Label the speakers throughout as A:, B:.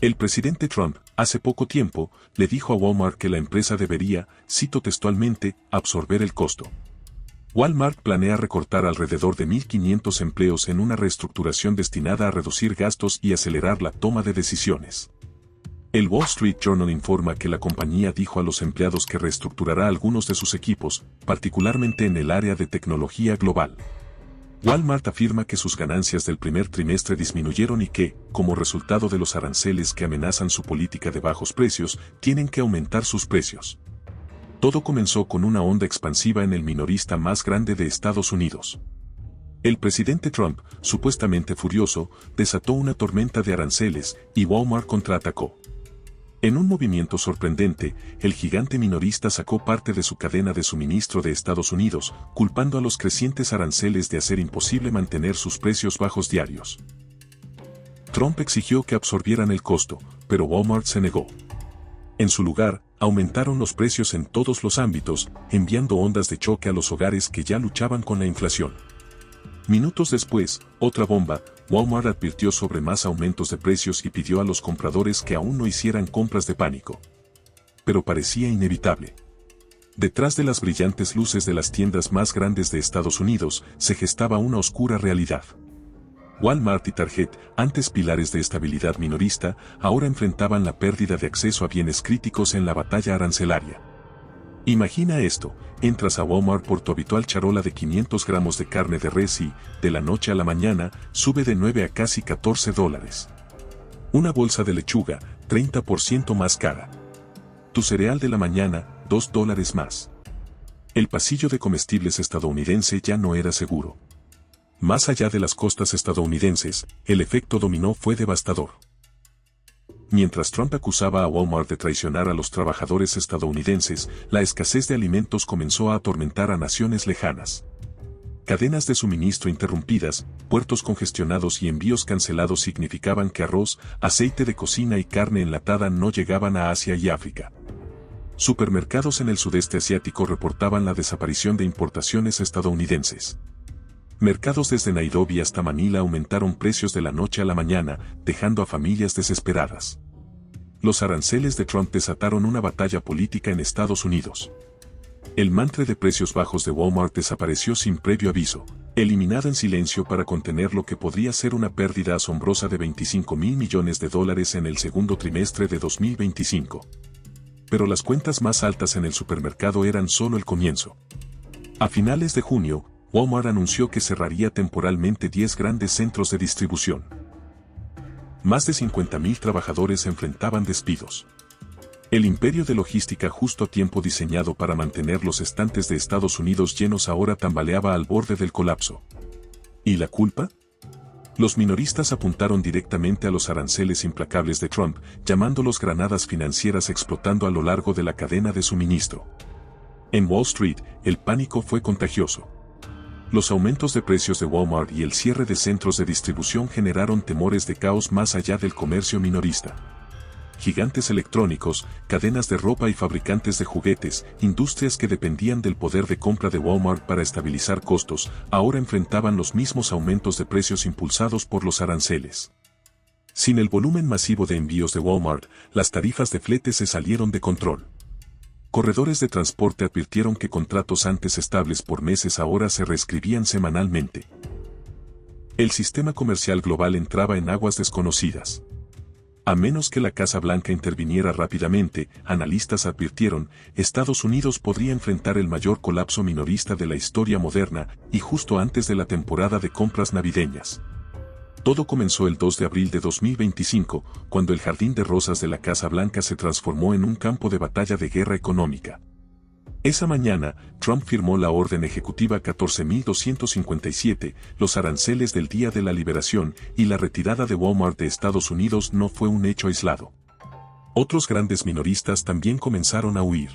A: El presidente Trump, hace poco tiempo, le dijo a Walmart que la empresa debería, cito textualmente, absorber el costo. Walmart planea recortar alrededor de 1.500 empleos en una reestructuración destinada a reducir gastos y acelerar la toma de decisiones. El Wall Street Journal informa que la compañía dijo a los empleados que reestructurará algunos de sus equipos, particularmente en el área de tecnología global. Walmart afirma que sus ganancias del primer trimestre disminuyeron y que, como resultado de los aranceles que amenazan su política de bajos precios, tienen que aumentar sus precios. Todo comenzó con una onda expansiva en el minorista más grande de Estados Unidos. El presidente Trump, supuestamente furioso, desató una tormenta de aranceles y Walmart contraatacó. En un movimiento sorprendente, el gigante minorista sacó parte de su cadena de suministro de Estados Unidos, culpando a los crecientes aranceles de hacer imposible mantener sus precios bajos diarios. Trump exigió que absorbieran el costo, pero Walmart se negó. En su lugar, aumentaron los precios en todos los ámbitos, enviando ondas de choque a los hogares que ya luchaban con la inflación. Minutos después, otra bomba, Walmart advirtió sobre más aumentos de precios y pidió a los compradores que aún no hicieran compras de pánico. Pero parecía inevitable. Detrás de las brillantes luces de las tiendas más grandes de Estados Unidos, se gestaba una oscura realidad. Walmart y Target, antes pilares de estabilidad minorista, ahora enfrentaban la pérdida de acceso a bienes críticos en la batalla arancelaria. Imagina esto, entras a Walmart por tu habitual charola de 500 gramos de carne de res y, de la noche a la mañana, sube de 9 a casi $14. Una bolsa de lechuga, 30% más cara. Tu cereal de la mañana, $2 más. El pasillo de comestibles estadounidense ya no era seguro. Más allá de las costas estadounidenses, el efecto dominó fue devastador. Mientras Trump acusaba a Walmart de traicionar a los trabajadores estadounidenses, la escasez de alimentos comenzó a atormentar a naciones lejanas. Cadenas de suministro interrumpidas, puertos congestionados y envíos cancelados significaban que arroz, aceite de cocina y carne enlatada no llegaban a Asia y África. Supermercados en el sudeste asiático reportaban la desaparición de importaciones estadounidenses. Mercados desde Nairobi hasta Manila aumentaron precios de la noche a la mañana, dejando a familias desesperadas. Los aranceles de Trump desataron una batalla política en Estados Unidos. El mantra de precios bajos de Walmart desapareció sin previo aviso, eliminado en silencio para contener lo que podría ser una pérdida asombrosa de $25.000 millones en el segundo trimestre de 2025. Pero las cuentas más altas en el supermercado eran solo el comienzo. A finales de junio, Walmart anunció que cerraría temporalmente 10 grandes centros de distribución. Más de 50.000 trabajadores enfrentaban despidos. El imperio de logística justo a tiempo diseñado para mantener los estantes de Estados Unidos llenos ahora tambaleaba al borde del colapso. ¿Y la culpa? Los minoristas apuntaron directamente a los aranceles implacables de Trump, llamándolos granadas financieras explotando a lo largo de la cadena de suministro. En Wall Street, el pánico fue contagioso. Los aumentos de precios de Walmart y el cierre de centros de distribución generaron temores de caos más allá del comercio minorista. Gigantes electrónicos, cadenas de ropa y fabricantes de juguetes, industrias que dependían del poder de compra de Walmart para estabilizar costos, ahora enfrentaban los mismos aumentos de precios impulsados por los aranceles. Sin el volumen masivo de envíos de Walmart, las tarifas de flete se salieron de control. Corredores de transporte advirtieron que contratos antes estables por meses ahora se reescribían semanalmente. El sistema comercial global entraba en aguas desconocidas. A menos que la Casa Blanca interviniera rápidamente, analistas advirtieron, Estados Unidos podría enfrentar el mayor colapso minorista de la historia moderna, y justo antes de la temporada de compras navideñas. Todo comenzó el 2 de abril de 2025, cuando el jardín de rosas de la Casa Blanca se transformó en un campo de batalla de guerra económica. Esa mañana, Trump firmó la Orden Ejecutiva 14.257, los aranceles del Día de la Liberación, y la retirada de Walmart de Estados Unidos no fue un hecho aislado. Otros grandes minoristas también comenzaron a huir.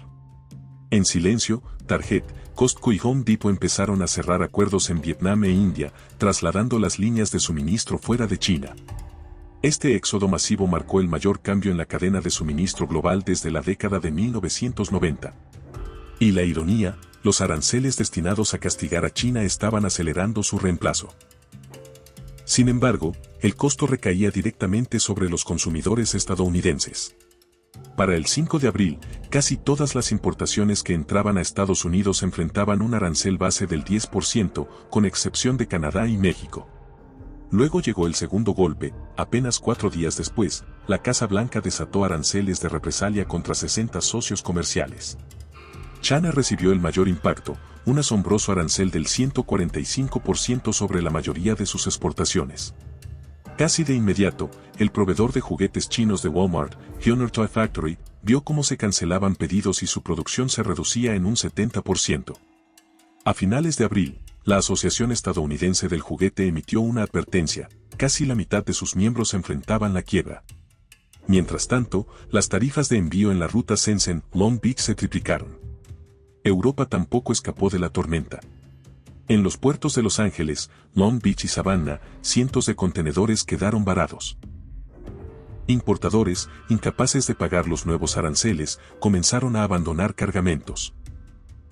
A: En silencio, Target, Costco y Home Depot empezaron a cerrar acuerdos en Vietnam e India, trasladando las líneas de suministro fuera de China. Este éxodo masivo marcó el mayor cambio en la cadena de suministro global desde la década de 1990. Y la ironía, los aranceles destinados a castigar a China estaban acelerando su reemplazo. Sin embargo, el costo recaía directamente sobre los consumidores estadounidenses. Para el 5 de abril, casi todas las importaciones que entraban a Estados Unidos enfrentaban un arancel base del 10%, con excepción de Canadá y México. Luego llegó el segundo golpe. Apenas 4 días después, la Casa Blanca desató aranceles de represalia contra 60 socios comerciales. China recibió el mayor impacto, un asombroso arancel del 145% sobre la mayoría de sus exportaciones. Casi de inmediato, el proveedor de juguetes chinos de Walmart, Honor Toy Factory, vio cómo se cancelaban pedidos y su producción se reducía en un 70%. A finales de abril, la Asociación Estadounidense del Juguete emitió una advertencia: casi la mitad de sus miembros enfrentaban la quiebra. Mientras tanto, las tarifas de envío en la ruta Shenzhen-Long Beach se triplicaron. Europa tampoco escapó de la tormenta. En los puertos de Los Ángeles, Long Beach y Savannah, cientos de contenedores quedaron varados. Importadores, incapaces de pagar los nuevos aranceles, comenzaron a abandonar cargamentos.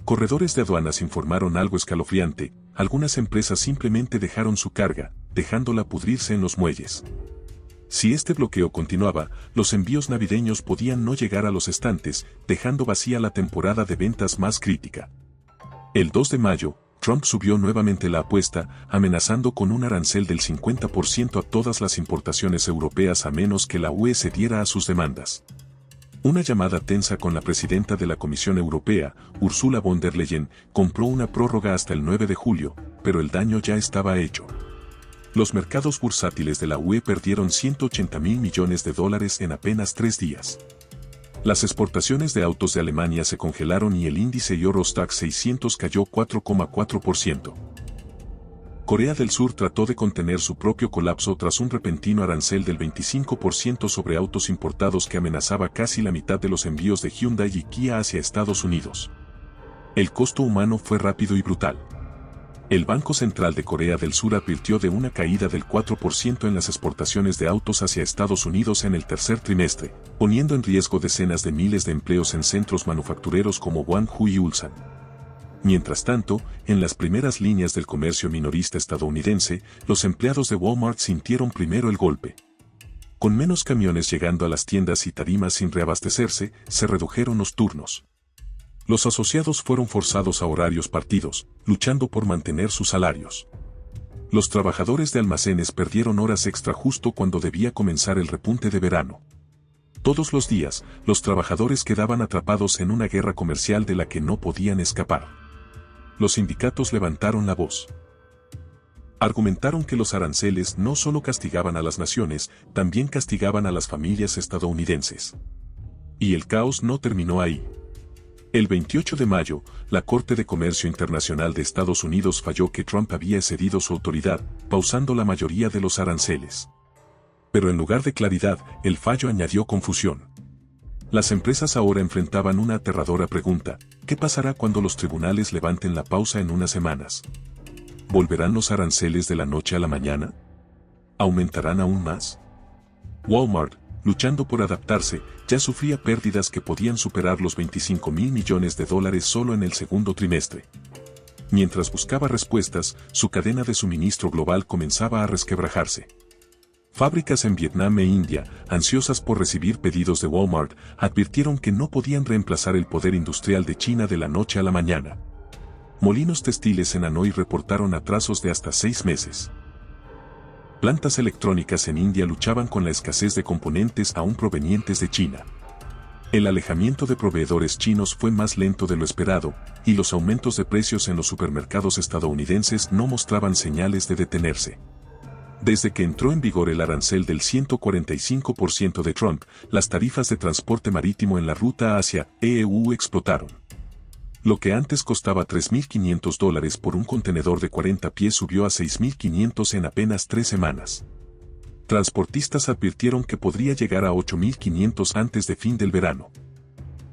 A: Corredores de aduanas informaron algo escalofriante: algunas empresas simplemente dejaron su carga, dejándola pudrirse en los muelles. Si este bloqueo continuaba, los envíos navideños podían no llegar a los estantes, dejando vacía la temporada de ventas más crítica. El 2 de mayo, Trump subió nuevamente la apuesta, amenazando con un arancel del 50% a todas las importaciones europeas a menos que la UE cediera a sus demandas. Una llamada tensa con la presidenta de la Comisión Europea, Ursula von der Leyen, compró una prórroga hasta el 9 de julio, pero el daño ya estaba hecho. Los mercados bursátiles de la UE perdieron $180.000 millones en apenas 3 días. Las exportaciones de autos de Alemania se congelaron y el índice Eurostoxx 600 cayó 4,4%. Corea del Sur trató de contener su propio colapso tras un repentino arancel del 25% sobre autos importados que amenazaba casi la mitad de los envíos de Hyundai y Kia hacia Estados Unidos. El costo humano fue rápido y brutal. El Banco Central de Corea del Sur advirtió de una caída del 4% en las exportaciones de autos hacia Estados Unidos en el tercer trimestre, poniendo en riesgo decenas de miles de empleos en centros manufactureros como Gwangju y Ulsan. Mientras tanto, en las primeras líneas del comercio minorista estadounidense, los empleados de Walmart sintieron primero el golpe. Con menos camiones llegando a las tiendas y tarimas sin reabastecerse, se redujeron los turnos. Los asociados fueron forzados a horarios partidos, luchando por mantener sus salarios. Los trabajadores de almacenes perdieron horas extra justo cuando debía comenzar el repunte de verano. Todos los días, los trabajadores quedaban atrapados en una guerra comercial de la que no podían escapar. Los sindicatos levantaron la voz. Argumentaron que los aranceles no solo castigaban a las naciones, también castigaban a las familias estadounidenses. Y el caos no terminó ahí. El 28 de mayo, la Corte de Comercio Internacional de Estados Unidos falló que Trump había cedido su autoridad, pausando la mayoría de los aranceles. Pero en lugar de claridad, el fallo añadió confusión. Las empresas ahora enfrentaban una aterradora pregunta: ¿qué pasará cuando los tribunales levanten la pausa en unas semanas? ¿Volverán los aranceles de la noche a la mañana? ¿Aumentarán aún más? Walmart, luchando por adaptarse, ya sufría pérdidas que podían superar los $25.000 millones solo en el segundo trimestre. Mientras buscaba respuestas, su cadena de suministro global comenzaba a resquebrajarse. Fábricas en Vietnam e India, ansiosas por recibir pedidos de Walmart, advirtieron que no podían reemplazar el poder industrial de China de la noche a la mañana. Molinos textiles en Hanoi reportaron atrasos de hasta 6 meses. Plantas electrónicas en India luchaban con la escasez de componentes aún provenientes de China. El alejamiento de proveedores chinos fue más lento de lo esperado, y los aumentos de precios en los supermercados estadounidenses no mostraban señales de detenerse. Desde que entró en vigor el arancel del 145% de Trump, las tarifas de transporte marítimo en la ruta hacia EU explotaron. Lo que antes costaba $3.500 por un contenedor de 40 pies subió a $6.500 en apenas 3 semanas. Transportistas advirtieron que podría llegar a $8.500 antes de fin del verano.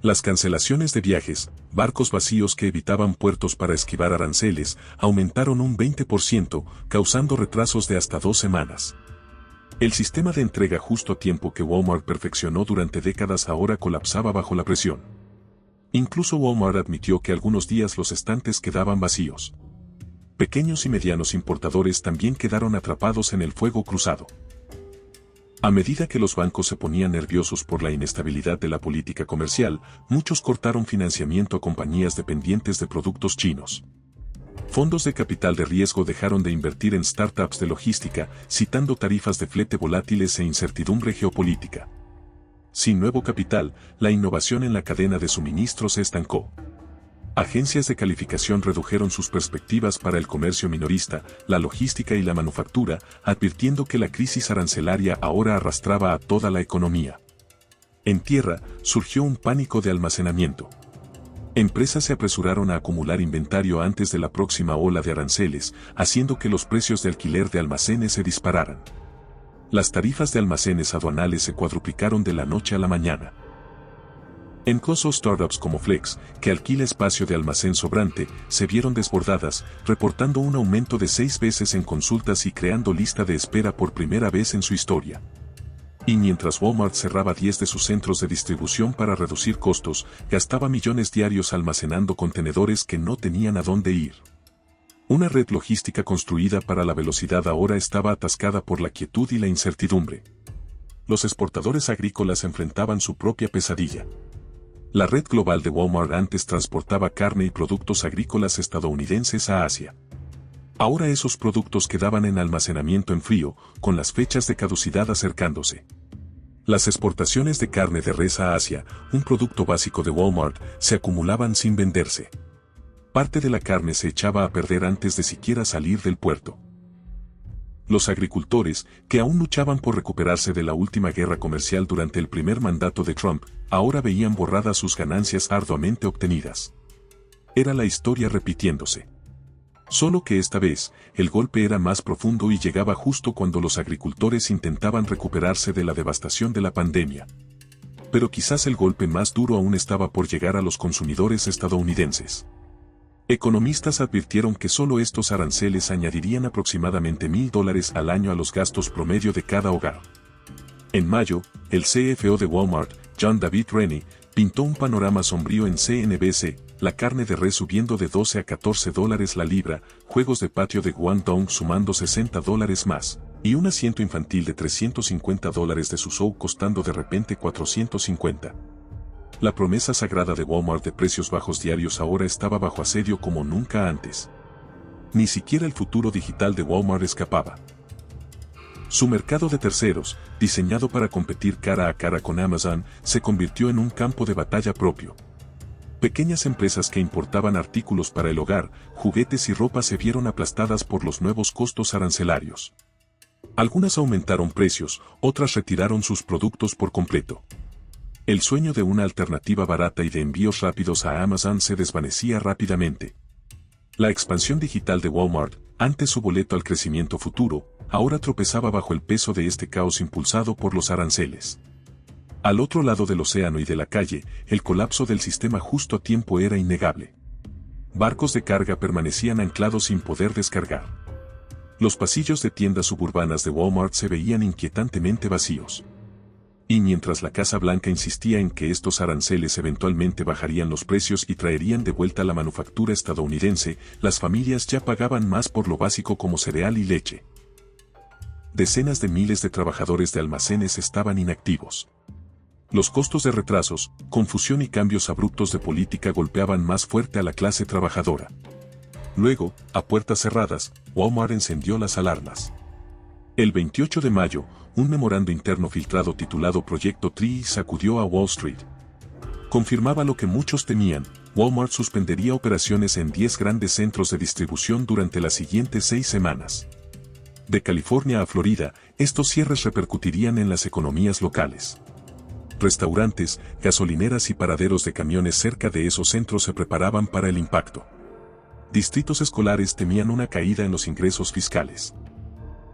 A: Las cancelaciones de viajes, barcos vacíos que evitaban puertos para esquivar aranceles, aumentaron un 20%, causando retrasos de hasta 2 semanas. El sistema de entrega justo a tiempo que Walmart perfeccionó durante décadas ahora colapsaba bajo la presión. Incluso Walmart admitió que algunos días los estantes quedaban vacíos. Pequeños y medianos importadores también quedaron atrapados en el fuego cruzado. A medida que los bancos se ponían nerviosos por la inestabilidad de la política comercial, muchos cortaron financiamiento a compañías dependientes de productos chinos. Fondos de capital de riesgo dejaron de invertir en startups de logística, citando tarifas de flete volátiles e incertidumbre geopolítica. Sin nuevo capital, la innovación en la cadena de suministro se estancó. Agencias de calificación redujeron sus perspectivas para el comercio minorista, la logística y la manufactura, advirtiendo que la crisis arancelaria ahora arrastraba a toda la economía. En tierra, surgió un pánico de almacenamiento. Empresas se apresuraron a acumular inventario antes de la próxima ola de aranceles, haciendo que los precios de alquiler de almacenes se dispararan. Las tarifas de almacenes aduanales se cuadruplicaron de la noche a la mañana. Incluso startups como Flex, que alquila espacio de almacén sobrante, se vieron desbordadas, reportando un aumento de 6 veces en consultas y creando lista de espera por primera vez en su historia. Y mientras Walmart cerraba 10 de sus centros de distribución para reducir costos, gastaba millones diarios almacenando contenedores que no tenían a dónde ir. Una red logística construida para la velocidad ahora estaba atascada por la quietud y la incertidumbre. Los exportadores agrícolas enfrentaban su propia pesadilla. La red global de Walmart antes transportaba carne y productos agrícolas estadounidenses a Asia. Ahora esos productos quedaban en almacenamiento en frío, con las fechas de caducidad acercándose. Las exportaciones de carne de res a Asia, un producto básico de Walmart, se acumulaban sin venderse. Parte de la carne se echaba a perder antes de siquiera salir del puerto. Los agricultores, que aún luchaban por recuperarse de la última guerra comercial durante el primer mandato de Trump, ahora veían borradas sus ganancias arduamente obtenidas. Era la historia repitiéndose. Solo que esta vez, el golpe era más profundo y llegaba justo cuando los agricultores intentaban recuperarse de la devastación de la pandemia. Pero quizás el golpe más duro aún estaba por llegar a los consumidores estadounidenses. Economistas advirtieron que solo estos aranceles añadirían aproximadamente $1,000 al año a los gastos promedio de cada hogar. En mayo, el CFO de Walmart, John David Rainey, pintó un panorama sombrío en CNBC, la carne de res subiendo de $12 a $14 la libra, juegos de patio de Guangdong sumando $60 más, y un asiento infantil de $350 de su show costando de repente $450. La promesa sagrada de Walmart de precios bajos diarios ahora estaba bajo asedio como nunca antes. Ni siquiera el futuro digital de Walmart escapaba. Su mercado de terceros, diseñado para competir cara a cara con Amazon, se convirtió en un campo de batalla propio. Pequeñas empresas que importaban artículos para el hogar, juguetes y ropa se vieron aplastadas por los nuevos costos arancelarios. Algunas aumentaron precios, otras retiraron sus productos por completo. El sueño de una alternativa barata y de envíos rápidos a Amazon se desvanecía rápidamente. La expansión digital de Walmart, antes su boleto al crecimiento futuro, ahora tropezaba bajo el peso de este caos impulsado por los aranceles. Al otro lado del océano y de la calle, el colapso del sistema justo a tiempo era innegable. Barcos de carga permanecían anclados sin poder descargar. Los pasillos de tiendas suburbanas de Walmart se veían inquietantemente vacíos. Y mientras la Casa Blanca insistía en que estos aranceles eventualmente bajarían los precios y traerían de vuelta la manufactura estadounidense, las familias ya pagaban más por lo básico como cereal y leche. Decenas de miles de trabajadores de almacenes estaban inactivos. Los costos de retrasos, confusión y cambios abruptos de política golpeaban más fuerte a la clase trabajadora. Luego, a puertas cerradas, Walmart encendió las alarmas. El 28 de mayo, un memorando interno filtrado titulado Proyecto Tree sacudió a Wall Street. Confirmaba lo que muchos temían: Walmart suspendería operaciones en 10 grandes centros de distribución durante las siguientes 6 semanas. De California a Florida, estos cierres repercutirían en las economías locales. Restaurantes, gasolineras y paraderos de camiones cerca de esos centros se preparaban para el impacto. Distritos escolares temían una caída en los ingresos fiscales.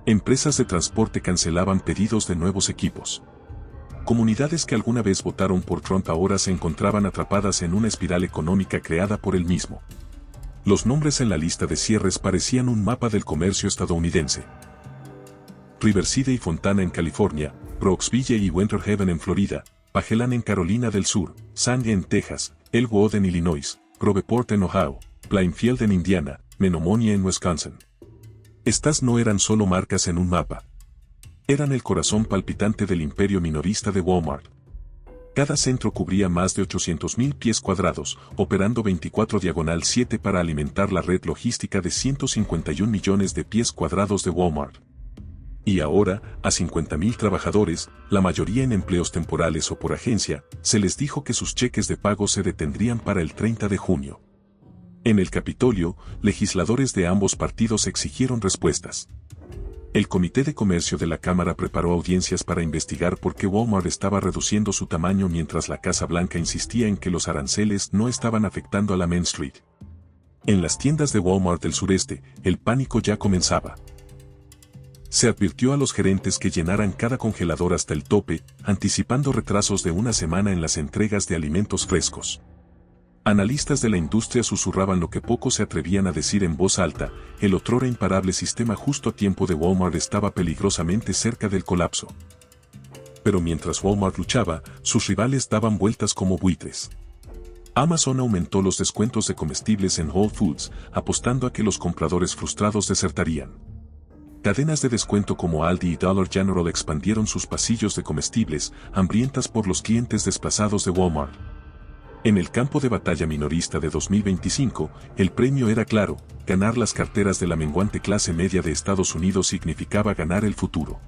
A: Empresas de transporte cancelaban pedidos de nuevos equipos. Comunidades que alguna vez votaron por Trump ahora se encontraban atrapadas en una espiral económica creada por él mismo. Los nombres en la lista de cierres parecían un mapa del comercio estadounidense. Riverside y Fontana en California, Brooksville y Winter Haven en Florida, Pagelan en Carolina del Sur, Sandy en Texas, Elwood en Illinois, Groveport en Ohio, Plainfield en Indiana, Menomonie en Wisconsin. Estas no eran solo marcas en un mapa. Eran el corazón palpitante del imperio minorista de Walmart. Cada centro cubría más de 800.000 pies cuadrados, operando 24/7 para alimentar la red logística de 151 millones de pies cuadrados de Walmart. Y ahora, a 50.000 trabajadores, la mayoría en empleos temporales o por agencia, se les dijo que sus cheques de pago se detendrían para el 30 de junio. En el Capitolio, legisladores de ambos partidos exigieron respuestas. El Comité de Comercio de la Cámara preparó audiencias para investigar por qué Walmart estaba reduciendo su tamaño mientras la Casa Blanca insistía en que los aranceles no estaban afectando a la Main Street. En las tiendas de Walmart del sureste, el pánico ya comenzaba. Se advirtió a los gerentes que llenaran cada congelador hasta el tope, anticipando retrasos de una semana en las entregas de alimentos frescos. Analistas de la industria susurraban lo que pocos se atrevían a decir en voz alta: el otrora imparable sistema justo a tiempo de Walmart estaba peligrosamente cerca del colapso. Pero mientras Walmart luchaba, sus rivales daban vueltas como buitres. Amazon aumentó los descuentos de comestibles en Whole Foods, apostando a que los compradores frustrados desertarían. Cadenas de descuento como Aldi y Dollar General expandieron sus pasillos de comestibles, hambrientas por los clientes desplazados de Walmart. En el campo de batalla minorista de 2025, el premio era claro: ganar las carteras de la menguante clase media de Estados Unidos significaba ganar el futuro.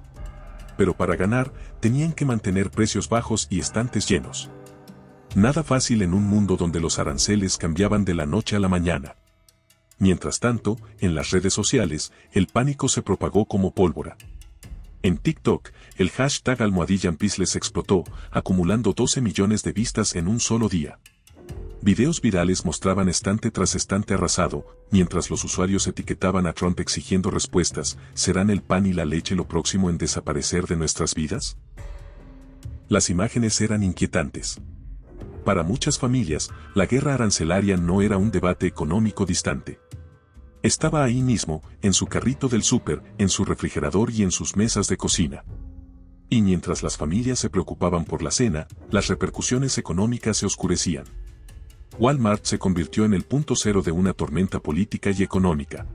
A: Pero para ganar, tenían que mantener precios bajos y estantes llenos. Nada fácil en un mundo donde los aranceles cambiaban de la noche a la mañana. Mientras tanto, en las redes sociales, el pánico se propagó como pólvora. En TikTok, el hashtag #Pisles explotó, acumulando 12 millones de vistas en un solo día. Videos virales mostraban estante tras estante arrasado, mientras los usuarios etiquetaban a Trump exigiendo respuestas: ¿serán el pan y la leche lo próximo en desaparecer de nuestras vidas? Las imágenes eran inquietantes. Para muchas familias, la guerra arancelaria no era un debate económico distante. Estaba ahí mismo, en su carrito del súper, en su refrigerador y en sus mesas de cocina. Y mientras las familias se preocupaban por la cena, las repercusiones económicas se oscurecían. Walmart se convirtió en el punto cero de una tormenta política y económica.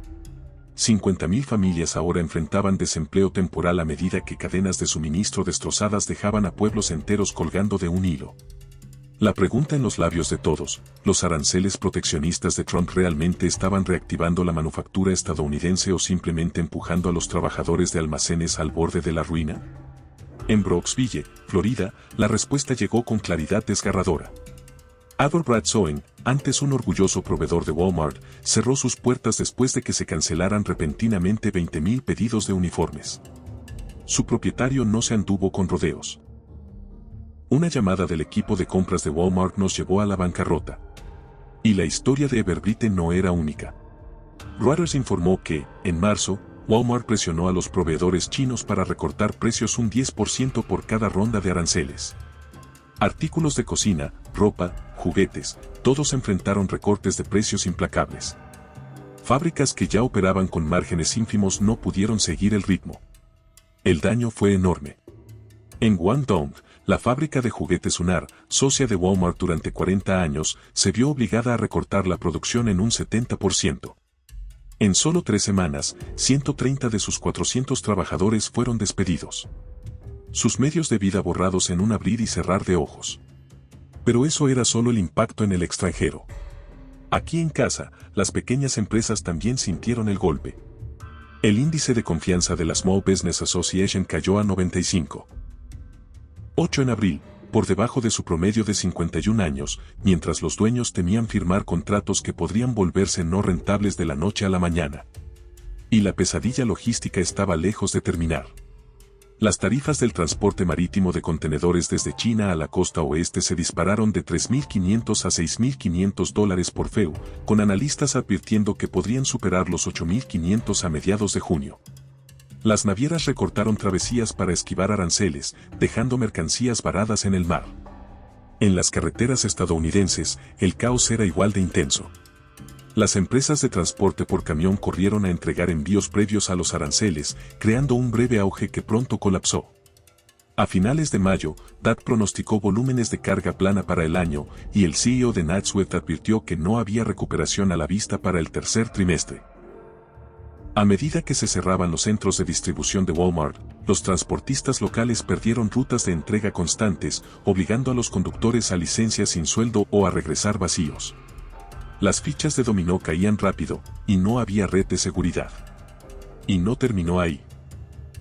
A: 50.000 familias ahora enfrentaban desempleo temporal a medida que cadenas de suministro destrozadas dejaban a pueblos enteros colgando de un hilo. La pregunta en los labios de todos: ¿los aranceles proteccionistas de Trump realmente estaban reactivando la manufactura estadounidense o simplemente empujando a los trabajadores de almacenes al borde de la ruina? En Brooksville, Florida, la respuesta llegó con claridad desgarradora. Ador Bradsoen, antes un orgulloso proveedor de Walmart, cerró sus puertas después de que se cancelaran repentinamente 20.000 pedidos de uniformes. Su propietario no se anduvo con rodeos. Una llamada del equipo de compras de Walmart nos llevó a la bancarrota. Y la historia de Everbrite no era única. Reuters informó que, en marzo, Walmart presionó a los proveedores chinos para recortar precios un 10% por cada ronda de aranceles. Artículos de cocina, ropa, juguetes, todos enfrentaron recortes de precios implacables. Fábricas que ya operaban con márgenes ínfimos no pudieron seguir el ritmo. El daño fue enorme. En Guangdong, la fábrica de juguetes Sunar, socia de Walmart durante 40 años, se vio obligada a recortar la producción en un 70%. En solo 3 semanas, 130 de sus 400 trabajadores fueron despedidos. Sus medios de vida borrados en un abrir y cerrar de ojos. Pero eso era solo el impacto en el extranjero. Aquí en casa, las pequeñas empresas también sintieron el golpe. El índice de confianza de la Small Business Association cayó a 95.8 en abril, por debajo de su promedio de 51 años, mientras los dueños temían firmar contratos que podrían volverse no rentables de la noche a la mañana. Y la pesadilla logística estaba lejos de terminar. Las tarifas del transporte marítimo de contenedores desde China a la costa oeste se dispararon de $3.500 a $6.500 por FEU, con analistas advirtiendo que podrían superar los $8.500 a mediados de junio. Las navieras recortaron travesías para esquivar aranceles, dejando mercancías varadas en el mar. En las carreteras estadounidenses, el caos era igual de intenso. Las empresas de transporte por camión corrieron a entregar envíos previos a los aranceles, creando un breve auge que pronto colapsó. A finales de mayo, DAT pronosticó volúmenes de carga plana para el año, y el CEO de Knight-Swift advirtió que no había recuperación a la vista para el tercer trimestre. A medida que se cerraban los centros de distribución de Walmart, los transportistas locales perdieron rutas de entrega constantes, obligando a los conductores a licencias sin sueldo o a regresar vacíos. Las fichas de dominó caían rápido, y no había red de seguridad. Y no terminó ahí.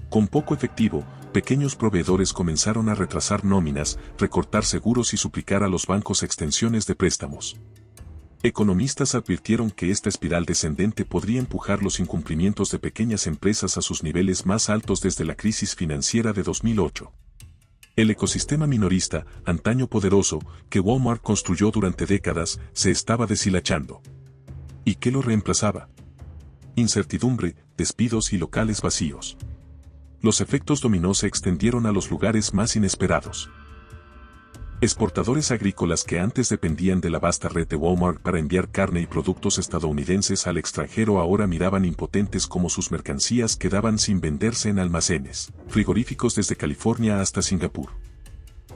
A: Con poco efectivo, pequeños proveedores comenzaron a retrasar nóminas, recortar seguros y suplicar a los bancos extensiones de préstamos. Economistas advirtieron que esta espiral descendente podría empujar los incumplimientos de pequeñas empresas a sus niveles más altos desde la crisis financiera de 2008. El ecosistema minorista, antaño poderoso, que Walmart construyó durante décadas, se estaba deshilachando. ¿Y qué lo reemplazaba? Incertidumbre, despidos y locales vacíos. Los efectos dominó se extendieron a los lugares más inesperados. Exportadores agrícolas que antes dependían de la vasta red de Walmart para enviar carne y productos estadounidenses al extranjero ahora miraban impotentes cómo sus mercancías quedaban sin venderse en almacenes frigoríficos desde California hasta Singapur.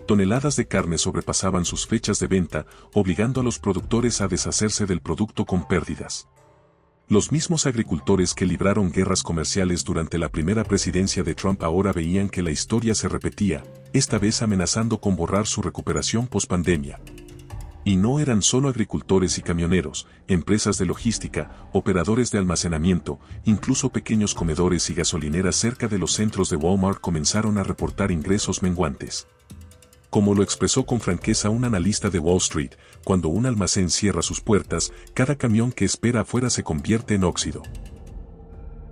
A: Toneladas de carne sobrepasaban sus fechas de venta, obligando a los productores a deshacerse del producto con pérdidas. Los mismos agricultores que libraron guerras comerciales durante la primera presidencia de Trump ahora veían que la historia se repetía, esta vez amenazando con borrar su recuperación post-pandemia. Y no eran solo agricultores y camioneros, empresas de logística, operadores de almacenamiento, incluso pequeños comedores y gasolineras cerca de los centros de Walmart comenzaron a reportar ingresos menguantes. Como lo expresó con franqueza un analista de Wall Street, cuando un almacén cierra sus puertas, cada camión que espera afuera se convierte en óxido.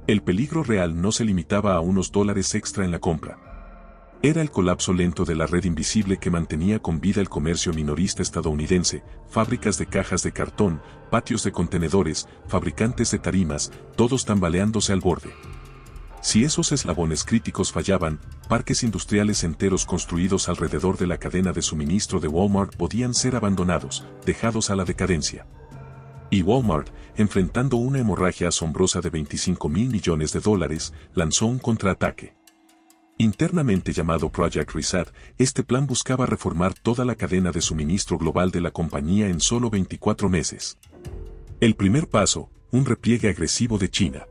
A: El peligro real no se limitaba a unos dólares extra en la compra. Era el colapso lento de la red invisible que mantenía con vida el comercio minorista estadounidense, fábricas de cajas de cartón, patios de contenedores, fabricantes de tarimas, todos tambaleándose al borde. Si esos eslabones críticos fallaban, parques industriales enteros construidos alrededor de la cadena de suministro de Walmart podían ser abandonados, dejados a la decadencia. Y Walmart, enfrentando una hemorragia asombrosa de $25.000 millones, lanzó un contraataque. Internamente llamado Project Reset, este plan buscaba reformar toda la cadena de suministro global de la compañía en solo 24 meses. El primer paso, un repliegue agresivo de China.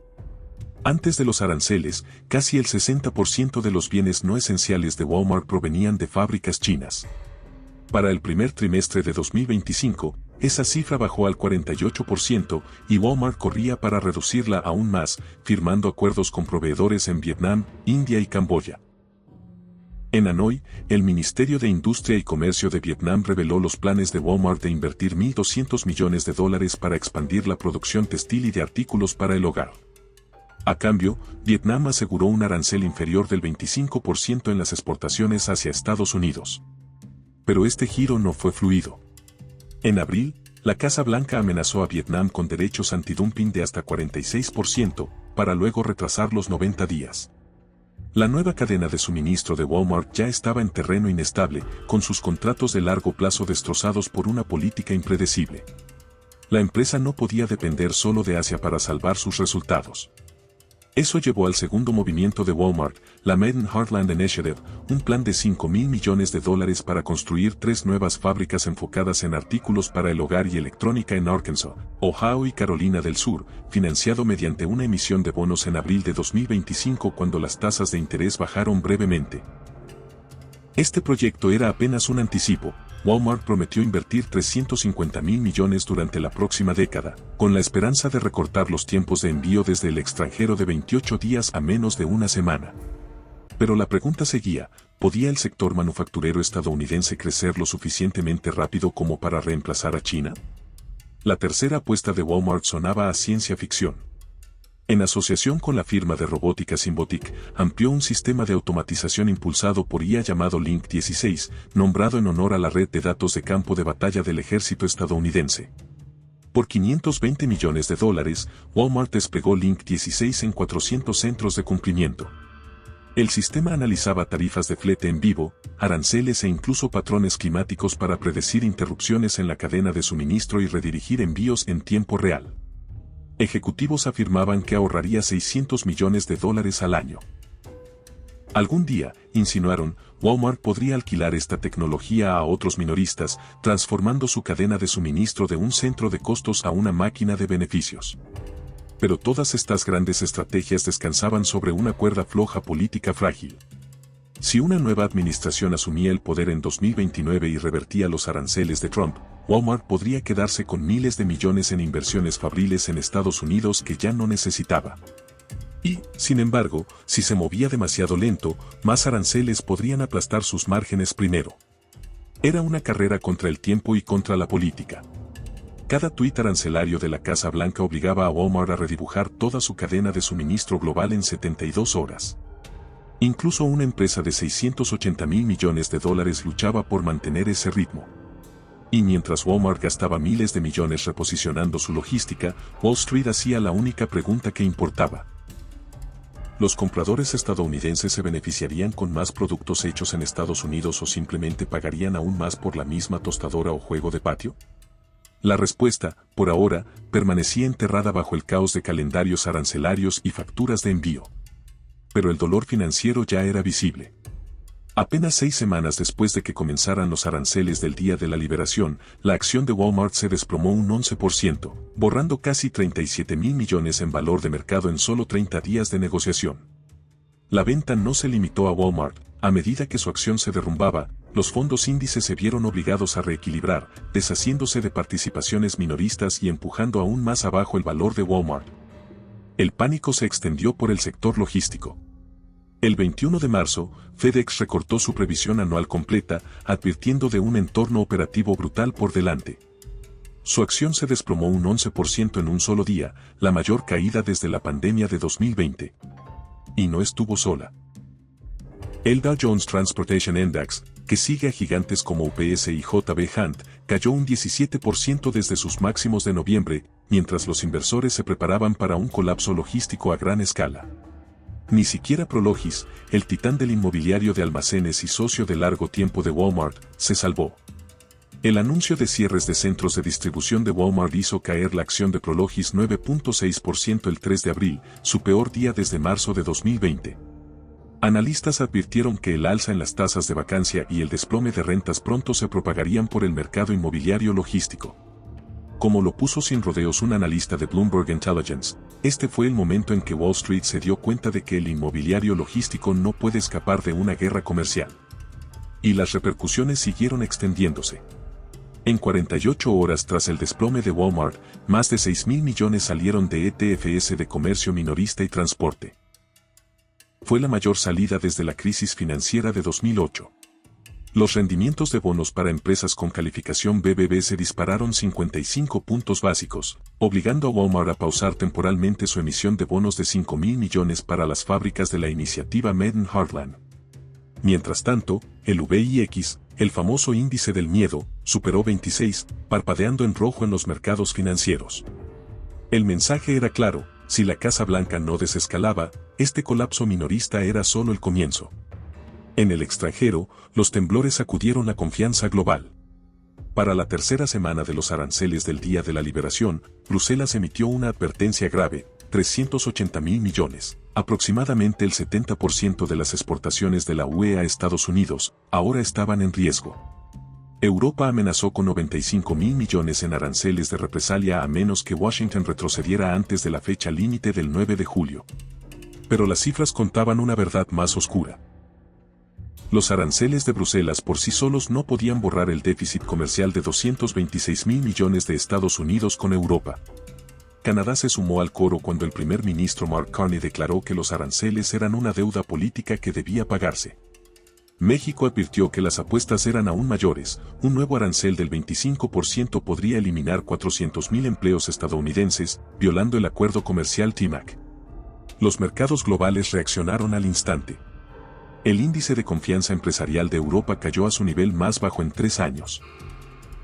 A: Antes de los aranceles, casi el 60% de los bienes no esenciales de Walmart provenían de fábricas chinas. Para el primer trimestre de 2025, esa cifra bajó al 48% y Walmart corría para reducirla aún más, firmando acuerdos con proveedores en Vietnam, India y Camboya. En Hanoi, el Ministerio de Industria y Comercio de Vietnam reveló los planes de Walmart de invertir $1.200 millones para expandir la producción textil y de artículos para el hogar. A cambio, Vietnam aseguró un arancel inferior del 25% en las exportaciones hacia Estados Unidos. Pero este giro no fue fluido. En abril, la Casa Blanca amenazó a Vietnam con derechos antidumping de hasta 46%, para luego retrasar los 90 días. La nueva cadena de suministro de Walmart ya estaba en terreno inestable, con sus contratos de largo plazo destrozados por una política impredecible. La empresa no podía depender solo de Asia para salvar sus resultados. Eso llevó al segundo movimiento de Walmart, la Made in Heartland Initiative, un plan de $5.000 millones para construir 3 nuevas fábricas enfocadas en artículos para el hogar y electrónica en Arkansas, Ohio y Carolina del Sur, financiado mediante una emisión de bonos en abril de 2025 cuando las tasas de interés bajaron brevemente. Este proyecto era apenas un anticipo. Walmart prometió invertir $350.000 millones durante la próxima década, con la esperanza de recortar los tiempos de envío desde el extranjero de 28 días a menos de una semana. Pero la pregunta seguía, ¿podía el sector manufacturero estadounidense crecer lo suficientemente rápido como para reemplazar a China? La tercera apuesta de Walmart sonaba a ciencia ficción. En asociación con la firma de robótica Symbotic, amplió un sistema de automatización impulsado por IA llamado Link 16, nombrado en honor a la red de datos de campo de batalla del ejército estadounidense. Por $520 millones, Walmart desplegó Link 16 en 400 centros de cumplimiento. El sistema analizaba tarifas de flete en vivo, aranceles e incluso patrones climáticos para predecir interrupciones en la cadena de suministro y redirigir envíos en tiempo real. Ejecutivos afirmaban que ahorraría $600 millones al año. Algún día, insinuaron, Walmart podría alquilar esta tecnología a otros minoristas, transformando su cadena de suministro de un centro de costos a una máquina de beneficios. Pero todas estas grandes estrategias descansaban sobre una cuerda floja política frágil. Si una nueva administración asumía el poder en 2029 y revertía los aranceles de Trump, Walmart podría quedarse con miles de millones en inversiones fabriles en Estados Unidos que ya no necesitaba. Y, sin embargo, si se movía demasiado lento, más aranceles podrían aplastar sus márgenes primero. Era una carrera contra el tiempo y contra la política. Cada tuit arancelario de la Casa Blanca obligaba a Walmart a redibujar toda su cadena de suministro global en 72 horas. Incluso una empresa de $680 mil millones luchaba por mantener ese ritmo. Y mientras Walmart gastaba miles de millones reposicionando su logística, Wall Street hacía la única pregunta que importaba. ¿Los compradores estadounidenses se beneficiarían con más productos hechos en Estados Unidos o simplemente pagarían aún más por la misma tostadora o juego de patio? La respuesta, por ahora, permanecía enterrada bajo el caos de calendarios arancelarios y facturas de envío. Pero el dolor financiero ya era visible. Apenas 6 semanas después de que comenzaran los aranceles del Día de la Liberación, la acción de Walmart se desplomó un 11%, borrando casi 37 mil millones en valor de mercado en solo 30 días de negociación. La venta no se limitó a Walmart. A medida que su acción se derrumbaba, los fondos índices se vieron obligados a reequilibrar, deshaciéndose de participaciones minoristas y empujando aún más abajo el valor de Walmart. El pánico se extendió por el sector logístico. El 21 de marzo, FedEx recortó su previsión anual completa, advirtiendo de un entorno operativo brutal por delante. Su acción se desplomó un 11% en un solo día, la mayor caída desde la pandemia de 2020. Y no estuvo sola. El Dow Jones Transportation Index, que sigue a gigantes como UPS y J.B. Hunt, cayó un 17% desde sus máximos de noviembre, mientras los inversores se preparaban para un colapso logístico a gran escala. Ni siquiera Prologis, el titán del inmobiliario de almacenes y socio de largo tiempo de Walmart, se salvó. El anuncio de cierres de centros de distribución de Walmart hizo caer la acción de Prologis 9.6% el 3 de abril, su peor día desde marzo de 2020. Analistas advirtieron que el alza en las tasas de vacancia y el desplome de rentas pronto se propagarían por el mercado inmobiliario logístico. Como lo puso sin rodeos un analista de Bloomberg Intelligence, este fue el momento en que Wall Street se dio cuenta de que el inmobiliario logístico no puede escapar de una guerra comercial. Y las repercusiones siguieron extendiéndose. En 48 horas tras el desplome de Walmart, más de 6.000 millones salieron de ETFs de comercio minorista y transporte. Fue la mayor salida desde la crisis financiera de 2008. Los rendimientos de bonos para empresas con calificación BBB se dispararon 55 puntos básicos, obligando a Walmart a pausar temporalmente su emisión de bonos de 5.000 millones para las fábricas de la iniciativa Made in Heartland. Mientras tanto, el VIX, el famoso índice del miedo, superó 26, parpadeando en rojo en los mercados financieros. El mensaje era claro: si la Casa Blanca no desescalaba, este colapso minorista era solo el comienzo. En el extranjero, los temblores sacudieron la confianza global. Para la tercera semana de los aranceles del Día de la Liberación, Bruselas emitió una advertencia grave: 380.000 millones, aproximadamente el 70% de las exportaciones de la UE a Estados Unidos, ahora estaban en riesgo. Europa amenazó con 95.000 millones en aranceles de represalia a menos que Washington retrocediera antes de la fecha límite del 9 de julio. Pero las cifras contaban una verdad más oscura. Los aranceles de Bruselas por sí solos no podían borrar el déficit comercial de 226.000 millones de Estados Unidos con Europa. Canadá se sumó al coro cuando el primer ministro Mark Carney declaró que los aranceles eran una deuda política que debía pagarse. México advirtió que las apuestas eran aún mayores: un nuevo arancel del 25% podría eliminar 400.000 empleos estadounidenses, violando el acuerdo comercial TMAC. Los mercados globales reaccionaron al instante. El índice de confianza empresarial de Europa cayó a su nivel más bajo en 3 años.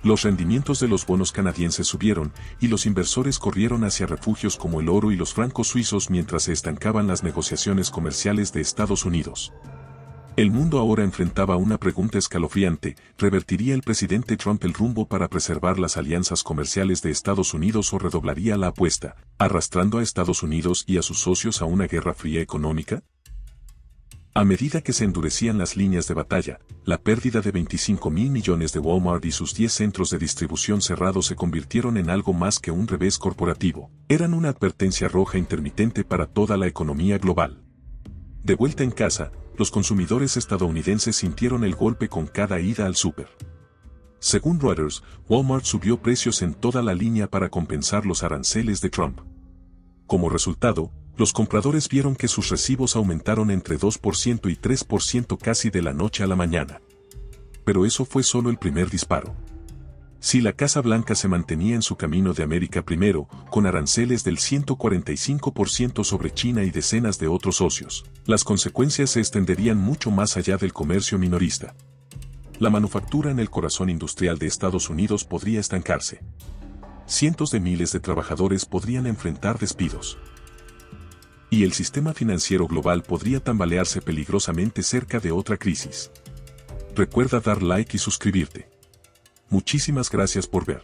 A: Los rendimientos de los bonos canadienses subieron, y los inversores corrieron hacia refugios como el oro y los francos suizos mientras se estancaban las negociaciones comerciales de Estados Unidos. El mundo ahora enfrentaba una pregunta escalofriante: ¿revertiría el presidente Trump el rumbo para preservar las alianzas comerciales de Estados Unidos o redoblaría la apuesta, arrastrando a Estados Unidos y a sus socios a una guerra fría económica? A medida que se endurecían las líneas de batalla, la pérdida de 25.000 millones de Walmart y sus 10 centros de distribución cerrados se convirtieron en algo más que un revés corporativo. Eran una advertencia roja intermitente para toda la economía global. De vuelta en casa, los consumidores estadounidenses sintieron el golpe con cada ida al súper. Según Reuters, Walmart subió precios en toda la línea para compensar los aranceles de Trump. Como resultado, los compradores vieron que sus recibos aumentaron entre 2% y 3% casi de la noche a la mañana. Pero eso fue solo el primer disparo. Si la Casa Blanca se mantenía en su camino de América primero, con aranceles del 145% sobre China y decenas de otros socios, las consecuencias se extenderían mucho más allá del comercio minorista. La manufactura en el corazón industrial de Estados Unidos podría estancarse. Cientos de miles de trabajadores podrían enfrentar despidos. Y el sistema financiero global podría tambalearse peligrosamente cerca de otra crisis. Recuerda dar like y suscribirte. Muchísimas gracias por ver.